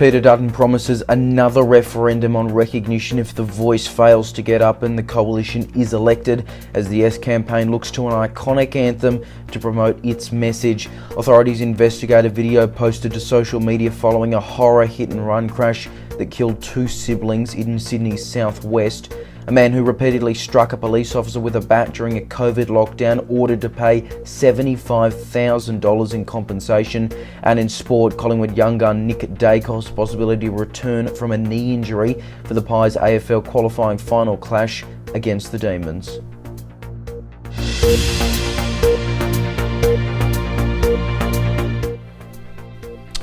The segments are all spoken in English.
Peter Dutton promises another referendum on recognition if the Voice fails to get up and the coalition is elected, as the Yes campaign looks to an iconic anthem to promote its message. Authorities investigate a video posted to social media following a horror hit-and-run crash that killed two siblings in Sydney's southwest. A man who repeatedly struck a police officer with a bat during a COVID lockdown ordered to pay $75,000 in compensation. And in sport, Collingwood young gun Nick Dacos' possibility to return from a knee injury for the Pies AFL qualifying final clash against the Demons.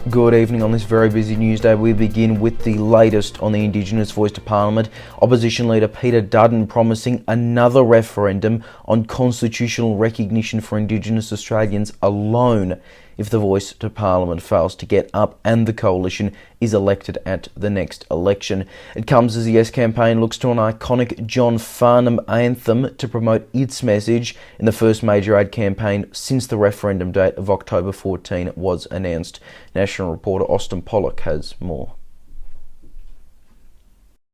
Good evening. On this very busy news day, we begin with the latest on the Indigenous voice to Parliament. Opposition leader Peter Dutton promising another referendum on constitutional recognition for Indigenous Australians alone if the voice to Parliament fails to get up and the coalition is elected at the next election. It comes as the Yes campaign looks to an iconic John Farnham anthem to promote its message in the first major ad campaign since the referendum date of October 14 was announced. National reporter Austin Pollock has more.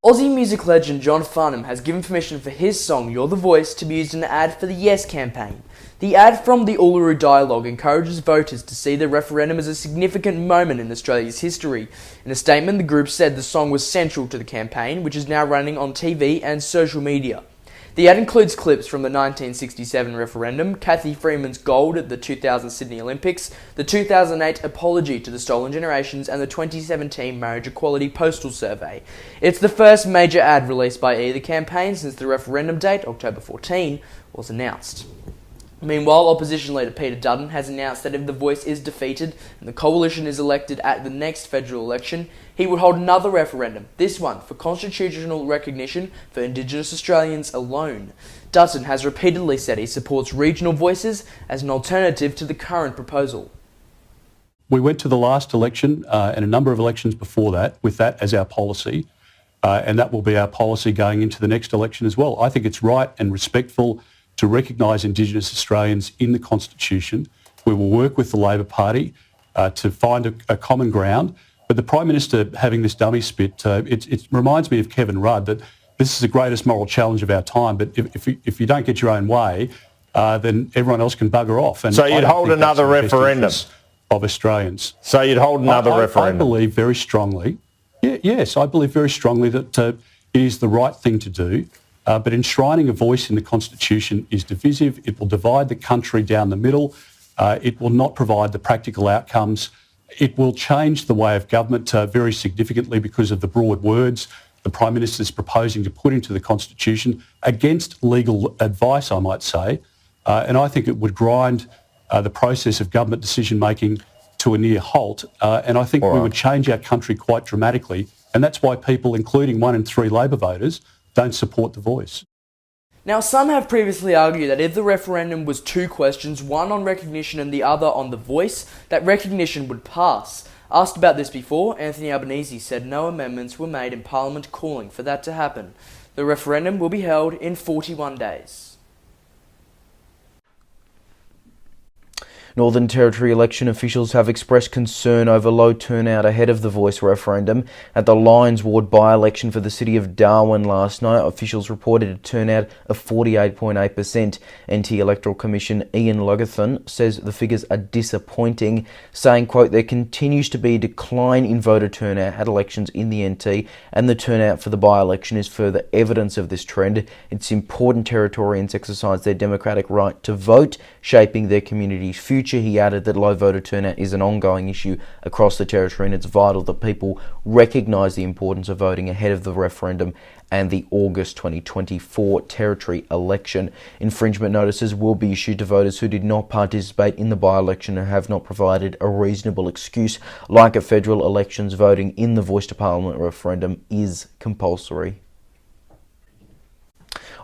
Aussie music legend John Farnham has given permission for his song You're the Voice to be used in an ad for the Yes campaign. The ad from the Uluru Dialogue encourages voters to see the referendum as a significant moment in Australia's history. In a statement, the group said the song was central to the campaign, which is now running on TV and social media. The ad includes clips from the 1967 referendum, Cathy Freeman's gold at the 2000 Sydney Olympics, the 2008 apology to the stolen generations, and the 2017 marriage equality postal survey. It's the first major ad released by either campaign since the referendum date, October 14, was announced. Meanwhile, opposition leader Peter Dutton has announced that if the Voice is defeated and the coalition is elected at the next federal election, he would hold another referendum, this one for constitutional recognition for Indigenous Australians alone. Dutton has repeatedly said he supports regional voices as an alternative to the current proposal. We went to the last election and a number of elections before that with that as our policy, and that will be our policy going into the next election as well. I think it's right and respectful to recognise Indigenous Australians in the Constitution. We will work with the Labor Party to find a common ground. But the Prime Minister having this dummy spit, it reminds me of Kevin Rudd, that this is the greatest moral challenge of our time. But if you don't get your own way, then everyone else can bugger off. And so you'd hold another referendum of Australians. So you'd hold another referendum. I believe very strongly. Yes, I believe very strongly that it is the right thing to do. But enshrining a voice in the Constitution is divisive. It will divide the country down the middle. It will not provide the practical outcomes. It will change the way of government very significantly because of the broad words the Prime Minister is proposing to put into the Constitution against legal advice, I might say. And I think it would grind the process of government decision-making to a near halt. And I think we would change our country quite dramatically. And that's why people, including 1 in 3 Labor voters, don't support the Voice. Now, some have previously argued that if the referendum was 2 questions, one on recognition and the other on the Voice, that recognition would pass. Asked about this before, Anthony Albanese said no amendments were made in Parliament calling for that to happen. The referendum will be held in 41 days. Northern Territory election officials have expressed concern over low turnout ahead of the Voice referendum. At the Lyons Ward by-election for the city of Darwin last night, officials reported a turnout of 48.8%. NT Electoral Commission Ian Logathon says the figures are disappointing, saying, quote, there continues to be a decline in voter turnout at elections in the NT, and the turnout for the by-election is further evidence of this trend. It's important Territorians exercise their democratic right to vote, shaping their community's future. He added that low voter turnout is an ongoing issue across the Territory and it's vital that people recognise the importance of voting ahead of the referendum and the August 2024 Territory election. Infringement notices will be issued to voters who did not participate in the by-election and have not provided a reasonable excuse. Like at federal elections, voting in the Voice to Parliament referendum is compulsory.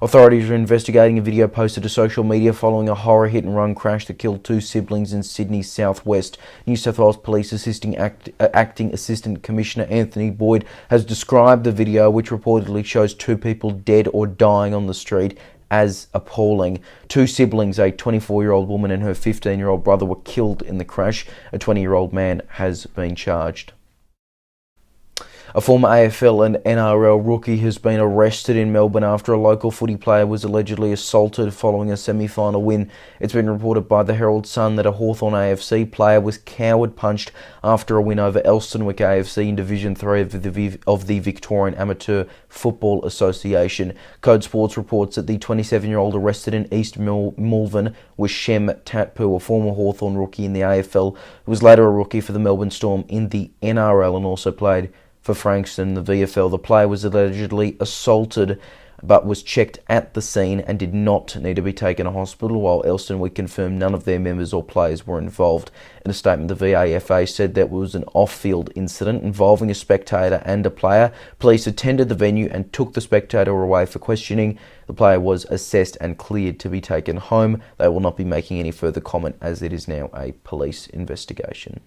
Authorities are investigating a video posted to social media following a horror hit-and-run crash that killed two siblings in Sydney's southwest. New South Wales Police Acting Assistant Commissioner Anthony Boyd has described the video, which reportedly shows two people dead or dying on the street, as appalling. Two siblings, a 24-year-old woman and her 15-year-old brother, were killed in the crash. A 20-year-old man has been charged. A former AFL and NRL rookie has been arrested in Melbourne after a local footy player was allegedly assaulted following a semi-final win. It's been reported by the Herald Sun that a Hawthorn AFC player was coward punched after a win over Elsternwick AFC in Division 3 of the Victorian Amateur Football Association. Code Sports reports that the 27-year-old arrested in East Malvern was Shem Tatpu, a former Hawthorn rookie in the AFL, who was later a rookie for the Melbourne Storm in the NRL and also played for Frankston, the VFL. The player was allegedly assaulted but was checked at the scene and did not need to be taken to hospital, while Elsternwick confirmed none of their members or players were involved. In a statement, the VAFA said that it was an off-field incident involving a spectator and a player. Police attended the venue and took the spectator away for questioning. The player was assessed and cleared to be taken home. They will not be making any further comment as it is now a police investigation.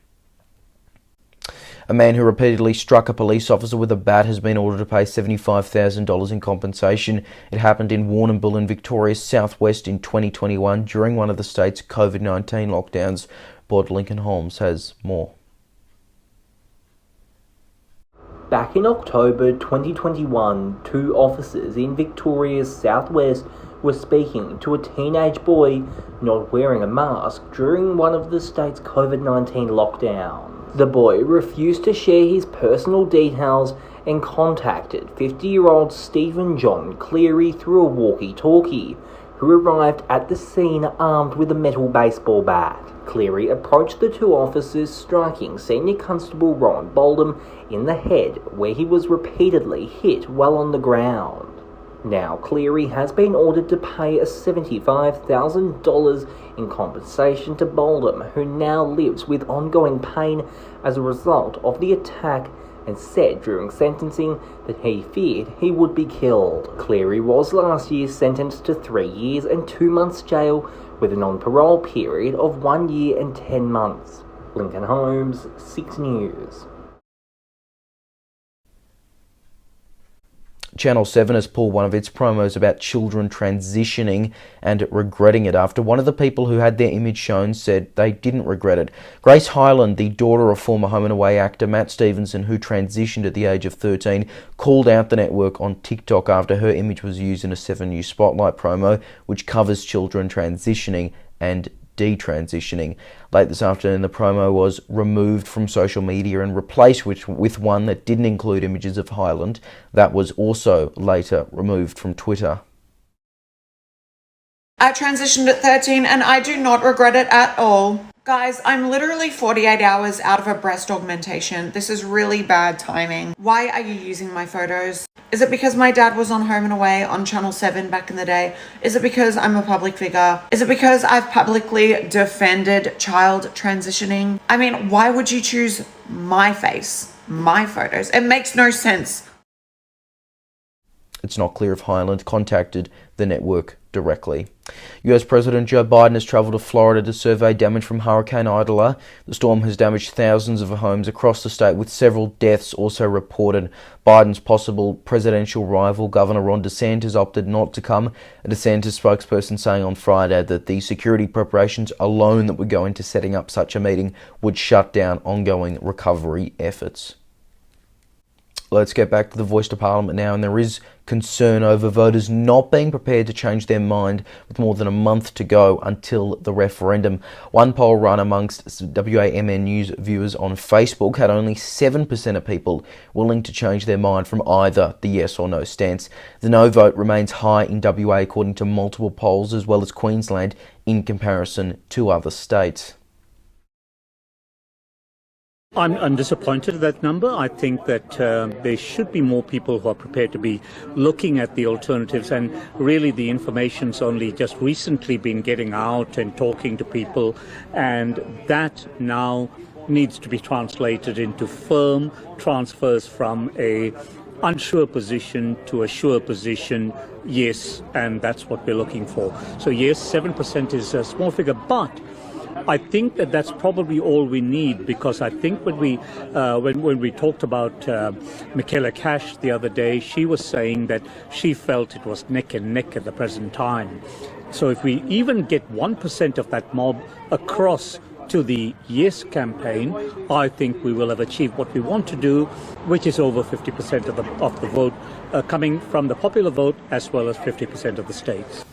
A man who repeatedly struck a police officer with a bat has been ordered to pay $75,000 in compensation. It happened in Warrnambool in Victoria's southwest in 2021 during one of the state's COVID-19 lockdowns. Board Lincoln Holmes has more. Back in October 2021, two officers in Victoria's southwest were speaking to a teenage boy not wearing a mask during one of the state's COVID-19 lockdowns. The boy refused to share his personal details and contacted 50-year-old Stephen John Cleary through a walkie-talkie, who arrived at the scene armed with a metal baseball bat. Cleary approached the two officers, striking Senior Constable Ron Boldham in the head, where he was repeatedly hit while on the ground. Now, Cleary has been ordered to pay $75,000 in compensation to Boldham, who now lives with ongoing pain as a result of the attack, and said during sentencing that he feared he would be killed. Cleary was last year sentenced to 3 years and 2 months jail with a non-parole period of 1 year and 10 months. Lincoln Holmes, 6 News. Channel 7 has pulled one of its promos about children transitioning and regretting it after one of the people who had their image shown said they didn't regret it. Grace Hyland, the daughter of former Home and Away actor Matt Stevenson, who transitioned at the age of 13, called out the network on TikTok after her image was used in a 7 News Spotlight promo which covers children transitioning and detransitioning. Late this afternoon, the promo was removed from social media and replaced with one that didn't include images of Hyland. That was also later removed from Twitter. I transitioned at 13 and I do not regret it at all. Guys, I'm literally 48 hours out of a breast augmentation. This is really bad timing. Why are you using my photos? Is it because my dad was on Home and Away on Channel 7 back in the day? Is it because I'm a public figure? Is it because I've publicly defended child transitioning? I mean, why would you choose my face, my photos? It makes no sense. It's not clear if Hyland contacted the network directly. US President Joe Biden has travelled to Florida to survey damage from Hurricane Idalia. The storm has damaged thousands of homes across the state, with several deaths also reported. Biden's possible presidential rival, Governor Ron DeSantis, opted not to come. A DeSantis spokesperson saying on Friday that the security preparations alone that would go into setting up such a meeting would shut down ongoing recovery efforts. Let's get back to the voice to Parliament now, and there is concern over voters not being prepared to change their mind with more than a month to go until the referendum. One poll run amongst WAMN News viewers on Facebook had only 7% of people willing to change their mind from either the yes or no stance. The no vote remains high in WA according to multiple polls, as well as Queensland in comparison to other states. I'm disappointed at that number. I think that there should be more people who are prepared to be looking at the alternatives, and really the information's only just recently been getting out and talking to people, and that now needs to be translated into firm transfers from a unsure position to a sure position, yes, and that's what we're looking for. So yes, 7% is a small figure, but I think that that's probably all we need, because I think when we talked about Michaela Cash the other day, she was saying that she felt it was neck and neck at the present time. So if we even get 1% of that mob across to the yes campaign, I think we will have achieved what we want to do, which is over 50% of the vote coming from the popular vote, as well as 50% of the states.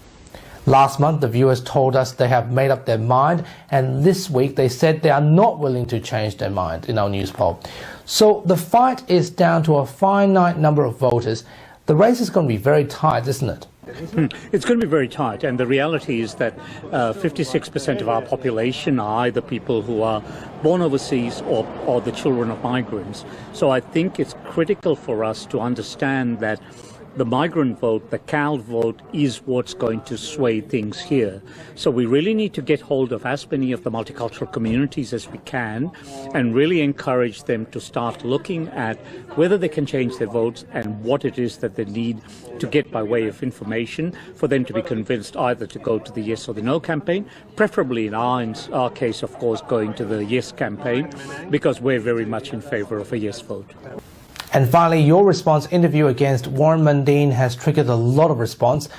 Last month, the viewers told us they have made up their mind, and this week they said they are not willing to change their mind in our news poll. So the fight is down to a finite number of voters. The race is going to be very tight, isn't it? It's going to be very tight, and the reality is that 56% of our population are either people who are born overseas or the children of migrants. So I think it's critical for us to understand that the migrant vote, the CAL vote, is what's going to sway things here. So we really need to get hold of as many of the multicultural communities as we can and really encourage them to start looking at whether they can change their votes and what it is that they need to get by way of information for them to be convinced either to go to the yes or the no campaign, preferably in our case, of course, going to the yes campaign, because we're very much in favour of a yes vote. And finally, your response interview against Warren Mundine has triggered a lot of response.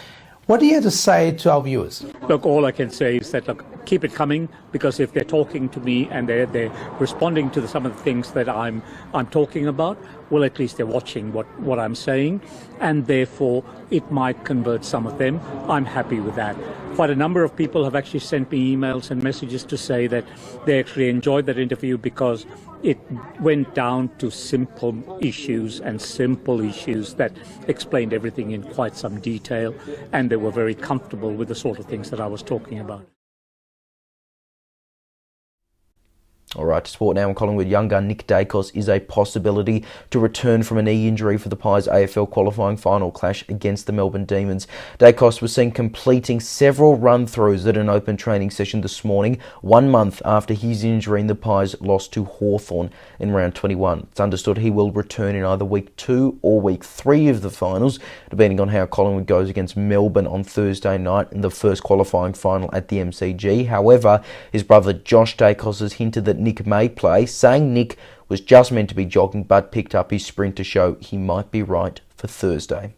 What do you have to say to our viewers? Look, all I can say is that, keep it coming, because if they're talking to me and they're responding to some of the things that I'm talking about, well, at least they're watching what I'm saying, and therefore it might convert some of them. I'm happy with that. Quite a number of people have actually sent me emails and messages to say that they actually enjoyed that interview because it went down to simple issues that explained everything in quite some detail, and they were very comfortable with the sort of things that I was talking about. All right, to sport now in Collingwood. Young gun Nick Dacos is a possibility to return from a knee injury for the Pies AFL qualifying final clash against the Melbourne Demons. Dacos was seen completing several run-throughs at an open training session this morning, 1 month after his injury and the Pies lost to Hawthorn in round 21. It's understood he will return in either week 2 or week 3 of the finals, depending on how Collingwood goes against Melbourne on Thursday night in the first qualifying final at the MCG. However, his brother Josh Dacos has hinted that Nick may play, saying Nick was just meant to be jogging but picked up his sprint to show he might be right for Thursday.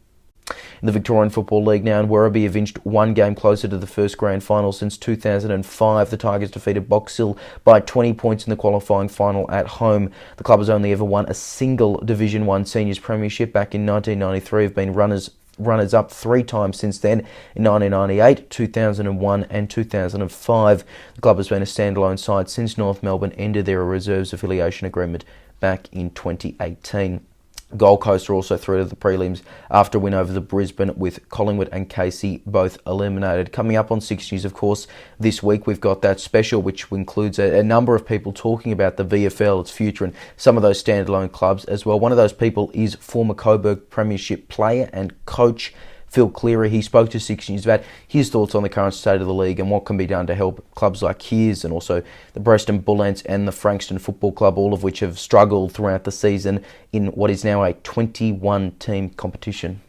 In the Victorian Football League now, and Werribee have inched one game closer to the first grand final since 2005. The Tigers defeated Box Hill by 20 points in the qualifying final at home. The club has only ever won a single Division 1 seniors premiership. Back in 1993, have been runners-up 3 times since then, in 1998, 2001 and 2005. The club has been a standalone side since North Melbourne ended their reserves affiliation agreement back in 2018. Gold Coast are also through to the prelims after a win over the Brisbane, with Collingwood and Casey both eliminated. Coming up on 6 News, of course, this week we've got that special which includes a number of people talking about the VFL, its future, and some of those standalone clubs as well. One of those people is former Coburg Premiership player and coach Phil Cleary. He spoke to 6 News about his thoughts on the current state of the league and what can be done to help clubs like his, and also the Preston Bullets and the Frankston Football Club, all of which have struggled throughout the season in what is now a 21-team competition.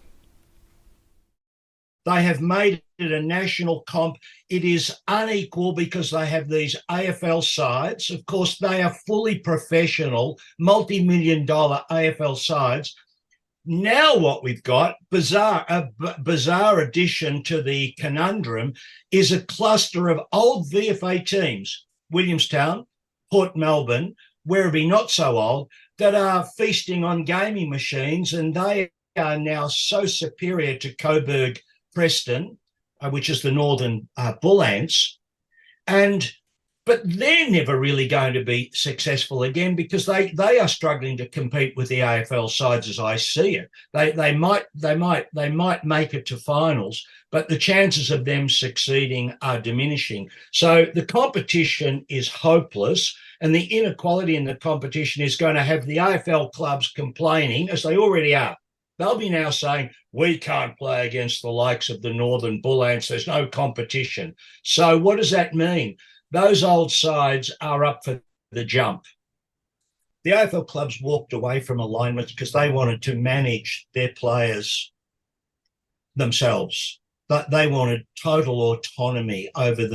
They have made it a national comp. It is unequal because they have these AFL sides. Of course, they are fully professional, multi-million-dollar AFL sides. Now what we've got, a bizarre addition to the conundrum, is a cluster of old VFA teams, Williamstown, Port Melbourne, Werribee not so old, that are feasting on gaming machines, and they are now so superior to Coburg Preston, which is the Northern Bull Ants, but they're never really going to be successful again because they are struggling to compete with the AFL sides as I see it. They might make it to finals, but the chances of them succeeding are diminishing. So the competition is hopeless, and the inequality in the competition is going to have the AFL clubs complaining, as they already are. They'll be now saying, we can't play against the likes of the Northern Bull Ants. There's no competition. So what does that mean? Those old sides are up for the jump. The AFL clubs walked away from alignments because they wanted to manage their players themselves. But they wanted total autonomy over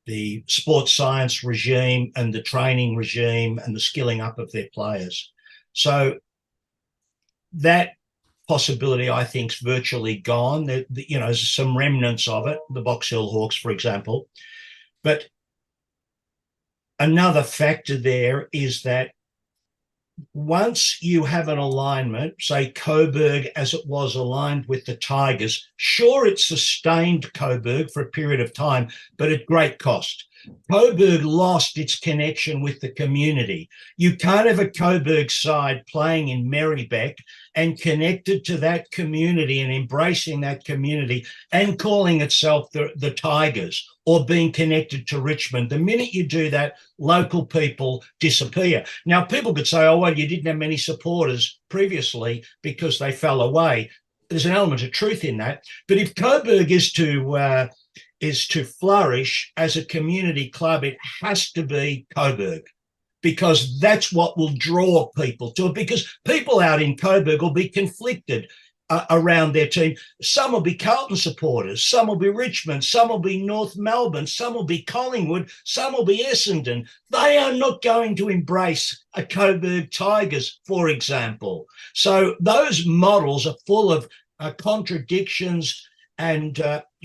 the sports science regime and the training regime and the skilling up of their players. So that possibility, I think, is virtually gone. There's some remnants of it, the Box Hill Hawks, for example. But another factor there is that once you have an alignment, say Coburg as it was aligned with the Tigers, sure, it sustained Coburg for a period of time, but at great cost. Coburg lost its connection with the community. You can't have a Coburg side playing in Merribeck and connected to that community and embracing that community and calling itself the Tigers or being connected to Richmond. The minute you do that, local people disappear. Now, people could say, oh, well, you didn't have many supporters previously because they fell away. There's an element of truth in that. But if Coburg is to flourish as a community club, it has to be Coburg, because that's what will draw people to it, because people out in Coburg will be conflicted around their team. Some will be Carlton supporters, some will be Richmond, some will be North Melbourne, some will be Collingwood, some will be Essendon. They are not going to embrace a Coburg Tigers, for example. So those models are full of contradictions and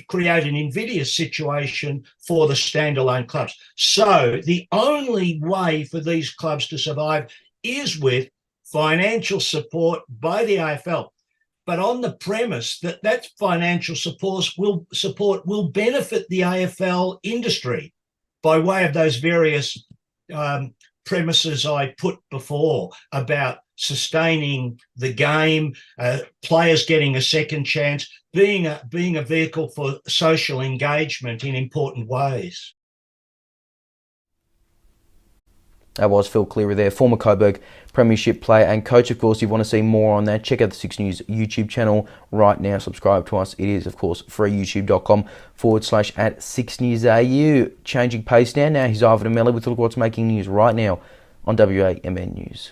create an invidious situation for the standalone clubs. So the only way for these clubs to survive is with financial support by the AFL, but on the premise that that financial support will benefit the AFL industry by way of those various premises I put before about sustaining the game, players getting a second chance, being a vehicle for social engagement in important ways. That was Phil Cleary there, former Coburg Premiership player and coach. Of course, if you want to see more on that, check out the 6 News YouTube channel right now. Subscribe to us. It is, of course, free, youtube.com/@SIXNewsAU. Changing pace now. Now here's Ivan and Melly with a look at what's making news right now on WAMN News.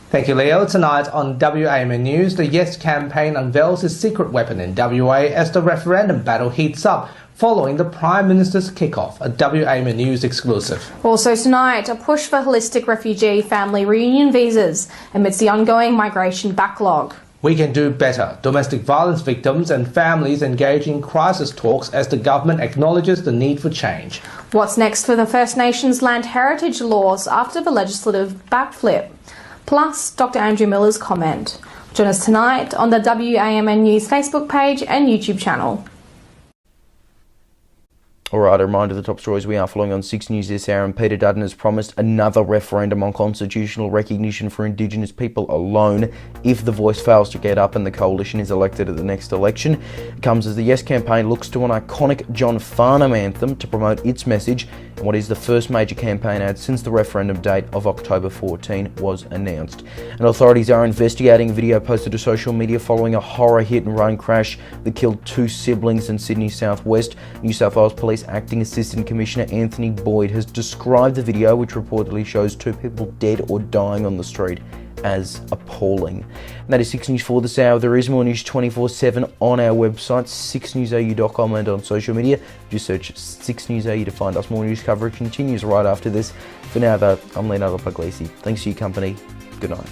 Thank you, Leo. Tonight on WAMN News, the Yes campaign unveils its secret weapon in WA as the referendum battle heats up following the Prime Minister's kickoff, a WAMN News exclusive. Also tonight, a push for holistic refugee family reunion visas amidst the ongoing migration backlog. We can do better. Domestic violence victims and families engage in crisis talks as the government acknowledges the need for change. What's next for the First Nations land heritage laws after the legislative backflip? Plus, Dr. Andrew Miller's comment. Join us tonight on the WAMN News Facebook page and YouTube channel. Alright, a reminder of the top stories we are following on 6 News this hour, and Peter Dutton has promised another referendum on constitutional recognition for Indigenous people alone if the Voice fails to get up and the coalition is elected at the next election. It comes as the Yes campaign looks to an iconic John Farnham anthem to promote its message in what is the first major campaign ad since the referendum date of October 14 was announced. And authorities are investigating a video posted to social media following a horror hit-and-run crash that killed 2 siblings in Sydney southwest. New South Wales Police Acting Assistant Commissioner Anthony Boyd has described the video, which reportedly shows 2 people dead or dying on the street, as appalling. And that is 6 News for this hour. There is more news 24/7 on our website, 6newsau.com, and on social media. Just search 6NewsAU to find us. More news coverage continues right after this. For now, though, I'm Leonardo Puglisi. Thanks for your company. Good night.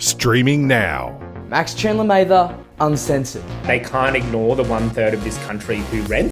Streaming now. Max Chandler Mather, Uncensored. They can't ignore the 1/3 of this country who rent.